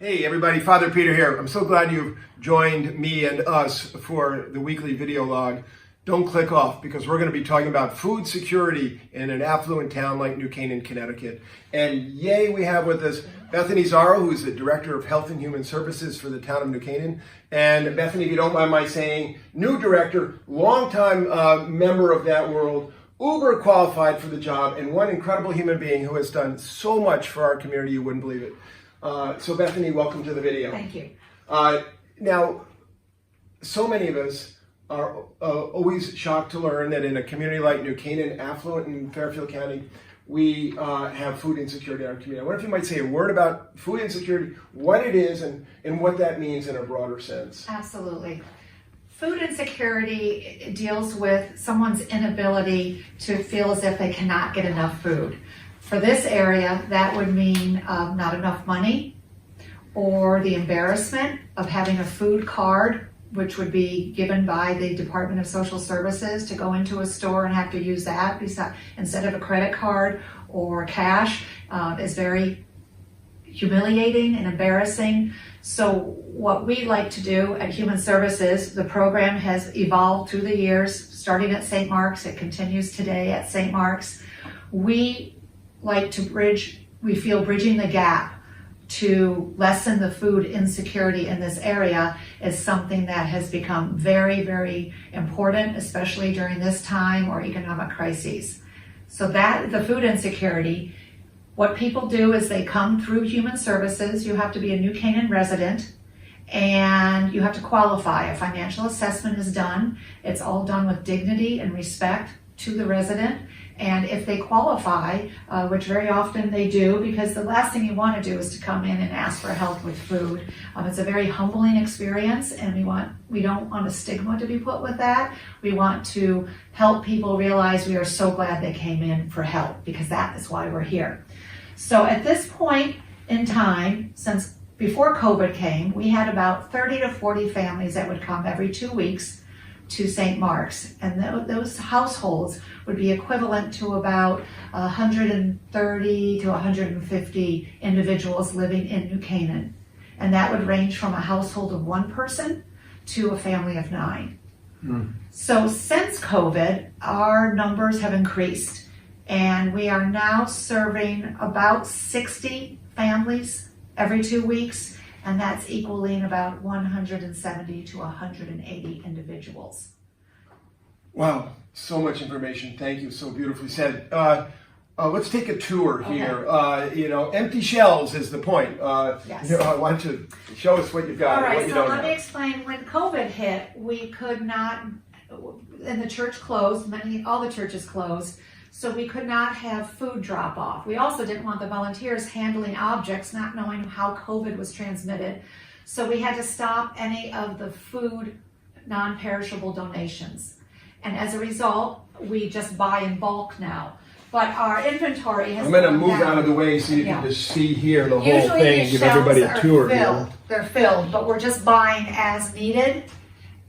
Hey everybody, Father Peter here. I'm so glad you've joined me and us for the weekly video log. Don't click off because we're going to be talking about food security in an affluent town like New Canaan, Connecticut. And yay, we have with us Bethany Zaro, who's the Director of Health and Human Services for the town of New Canaan. And Bethany, if you don't mind my saying, new director, longtime member of that world, uber qualified for the job, and one incredible human being who has done so much for our community, you wouldn't believe it. So Bethany, welcome to the video. Thank you. Now, so many of us are always shocked to learn that in a community like New Canaan, affluent in Fairfield County, we have food insecurity in our community. I wonder if you might say a word about food insecurity, what it is, and what that means in a broader sense. Absolutely. Food insecurity deals with someone's inability to feel as if they cannot get enough food. For this area, that would mean not enough money, or the embarrassment of having a food card, which would be given by the Department of Social Services to go into a store and have to use that instead of a credit card or cash, is very humiliating and embarrassing. So what we like to do at Human Services, the program has evolved through the years, starting at St. Mark's, it continues today at St. Mark's. We like to bridging the gap to lessen the food insecurity in this area is something that has become very, very important, especially during this time or economic crises. So that the food insecurity, what people do is they come through Human Services. You have to be a New Canaan resident and you have to qualify. A financial assessment is done. It's all done with dignity and respect to the resident. And if they qualify, which very often they do, because the last thing you want to do is to come in and ask for help with food. It's a very humbling experience, and we don't want a stigma to be put with that. We want to help people realize we are so glad they came in for help, because that is why we're here. So at this point in time, since before COVID came, we had about 30 to 40 families that would come every 2 weeks to St. Mark's, and those households would be equivalent to about 130 to 150 individuals living in New Canaan, and that would range from a household of one person to a family of 9. So since COVID, our numbers have increased, and we are now serving about 60 families every 2 weeks, and that's equaling about 170 to 180 individuals. Wow, so much information. Thank you. So beautifully said. Let's take a tour here. Empty shelves is the point. Yes. I want you to show us what you've got. All right, what you so don't let have. me explain. When COVID hit, we could not, and the church closed, all the churches closed, so we could not have food drop off. We also didn't want the volunteers handling objects, not knowing how COVID was transmitted. So we had to stop any of the food non-perishable donations. And as a result, we just buy in bulk now. But our inventory has I'm going to gone move down. out of the way so you can just see here the whole Usually thing and these give everybody a shelves tour are here. filled. They're filled, but we're just buying as needed.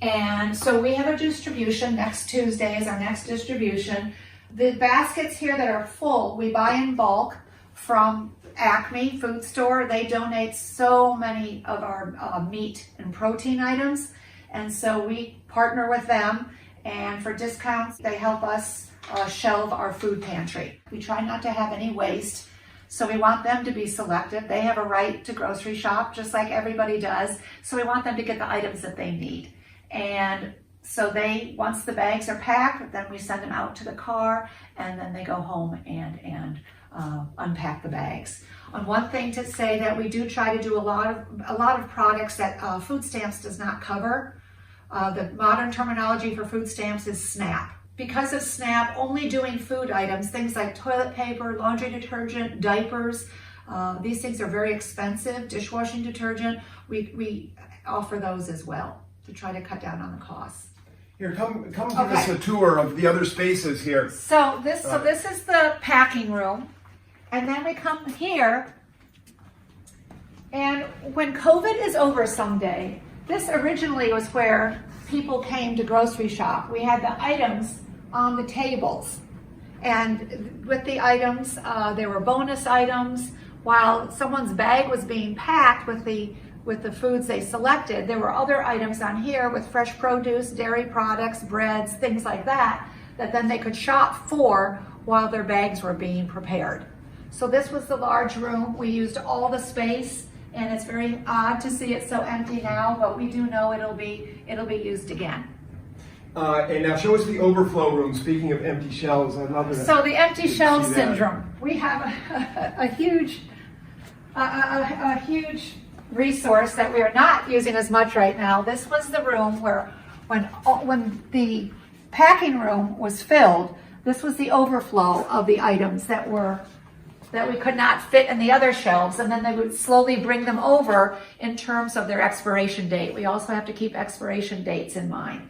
And so we have a distribution. Next Tuesday is our next distribution. The baskets here that are full, we buy in bulk from Acme Food Store. They donate so many of our meat and protein items. And so we partner with them. And for discounts, they help us shelve our food pantry. We try not to have any waste. So we want them to be selective. They have a right to grocery shop, just like everybody does. So we want them to get the items that they need. And so once the bags are packed, then we send them out to the car, and then they go home and unpack the bags. And one thing to say that we do try to do a lot of products that food stamps does not cover. The modern terminology for food stamps is SNAP. Because of SNAP, only doing food items, things like toilet paper, laundry detergent, diapers, these things are very expensive, dishwashing detergent, we offer those as well to try to cut down on the costs. Here, come give us a tour of the other spaces here. So this is the packing room, and then we come here, and when COVID is over someday, this originally was where people came to grocery shop. We had the items on the tables, and with the items, there were bonus items, while someone's bag was being packed with the foods they selected, there were other items on here with fresh produce, dairy products, breads, things like that, that then they could shop for while their bags were being prepared. So this was the large room. We used all the space, and it's very odd to see it so empty now, but we do know it'll be used again. And now show us the overflow room. Speaking of empty shelves, I love it. So the empty shelf syndrome. We have a huge resource that we are not using as much right now. This was the room where when the packing room was filled, this was the overflow of the items that we could not fit in the other shelves, and then they would slowly bring them over in terms of their expiration date. We also have to keep expiration dates in mind.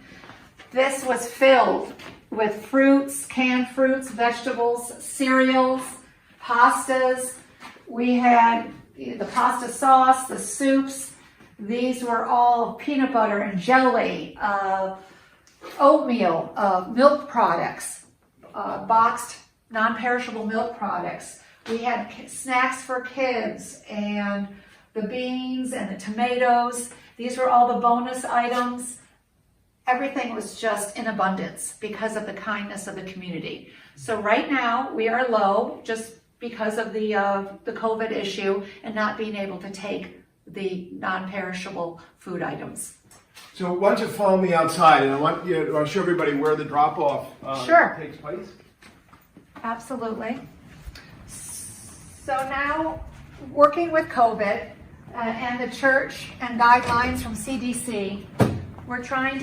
This was filled with fruits, canned fruits, vegetables, cereals, pastas. We had the pasta sauce, the soups. These were all peanut butter and jelly, oatmeal, milk products, boxed non-perishable milk products. We had snacks for kids and the beans and the tomatoes. These were all the bonus items. Everything was just in abundance because of the kindness of the community. So right now we are low just because of the COVID issue and not being able to take the non-perishable food items. So why don't you follow me outside, and I want to show everybody where the drop-off takes place. Absolutely. So now, working with COVID and the church and guidelines from CDC, we're trying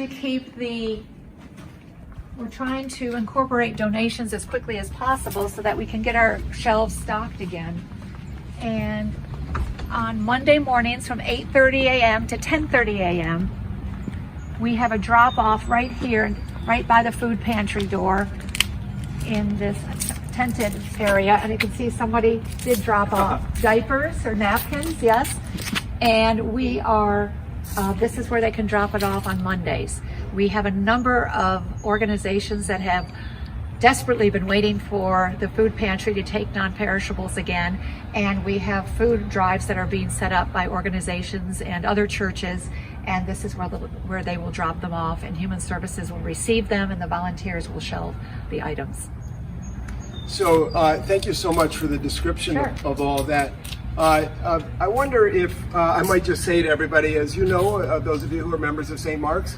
to incorporate donations as quickly as possible so that we can get our shelves stocked again. And on Monday mornings from 8:30 a.m. to 10:30 a.m., we have a drop-off right here, right by the food pantry door in this tented area, and you can see somebody did drop off diapers or napkins, yes, and we are this is where they can drop it off on Mondays. We have a number of organizations that have desperately been waiting for the food pantry to take non-perishables again, and we have food drives that are being set up by organizations and other churches, and this is where they will drop them off, and Human Services will receive them, and the volunteers will shelve the items. So thank you so much for the description of all that. I wonder if I might just say to everybody, as you know, those of you who are members of St. Mark's,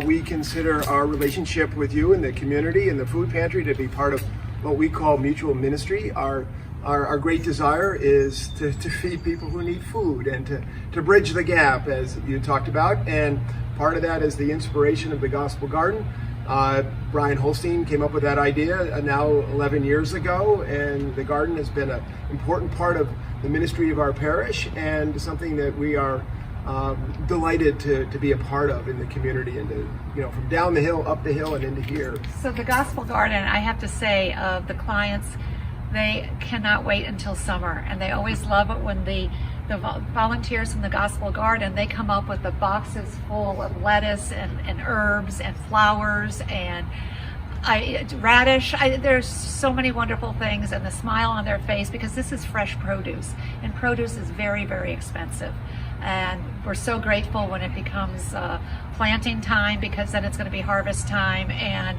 we consider our relationship with you and the community and the food pantry to be part of what we call mutual ministry. Our great desire is to feed people who need food and to bridge the gap, as you talked about. And part of that is the inspiration of the Gospel Garden. Brian Holstein came up with that idea now 11 years ago, and the garden has been an important part of the ministry of our parish and something that we are delighted to be a part of in the community, and to, from down the hill, up the hill, and into here. So the Gospel Garden, I have to say, the clients, they cannot wait until summer, and they always love it when the volunteers from the Gospel Garden, they come up with the boxes full of lettuce and herbs and flowers and radish. There's so many wonderful things, and the smile on their face, because this is fresh produce, and produce is very, very expensive. And we're so grateful when it becomes planting time, because then it's going to be harvest time, and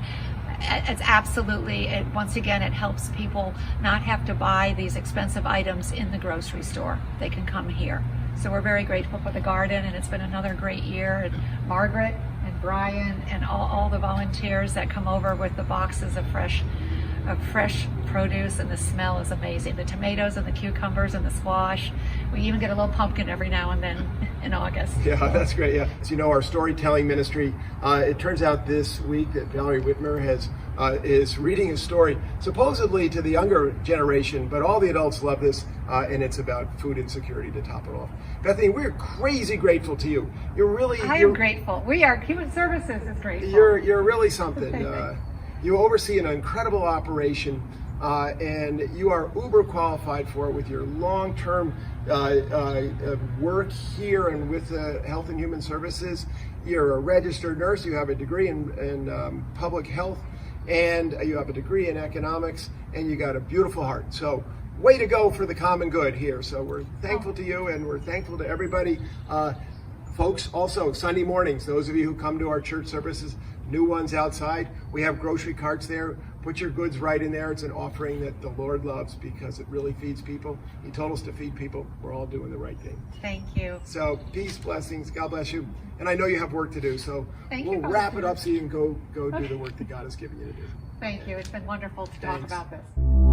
it's absolutely, once again, it helps people not have to buy these expensive items in the grocery store. They can come here. So we're very grateful for the garden, and it's been another great year. And Margaret and Brian and all the volunteers that come over with the boxes of fresh produce, and the smell is amazing. The tomatoes and the cucumbers and the squash. We even get a little pumpkin every now and then in August. Yeah, that's great. Yeah, as you know, our storytelling ministry, it turns out this week that Valerie Whitmer is reading a story supposedly to the younger generation, but all the adults love this, and it's about food insecurity to top it off. Bethany, we're crazy grateful to you. I am grateful. We are. Human Services is grateful. You're really something. You oversee an incredible operation, and you are uber qualified for it with your long-term work here and with Health and Human Services. You're a registered nurse. You have a degree in public health, and you have a degree in economics, and you got a beautiful heart. So way to go for the common good here. So we're thankful to you, and we're thankful to everybody. Folks, also Sunday mornings, those of you who come to our church services, new ones outside, we have grocery carts there. Put your goods right in there. It's an offering that the Lord loves because it really feeds people. He told us to feed people. We're all doing the right thing. Thank you. So peace, blessings, God bless you. And I know you have work to do, so we'll you. wrap it up so you can go do the work that God has given you to do. Thank you. It's been wonderful to talk Thanks. about this.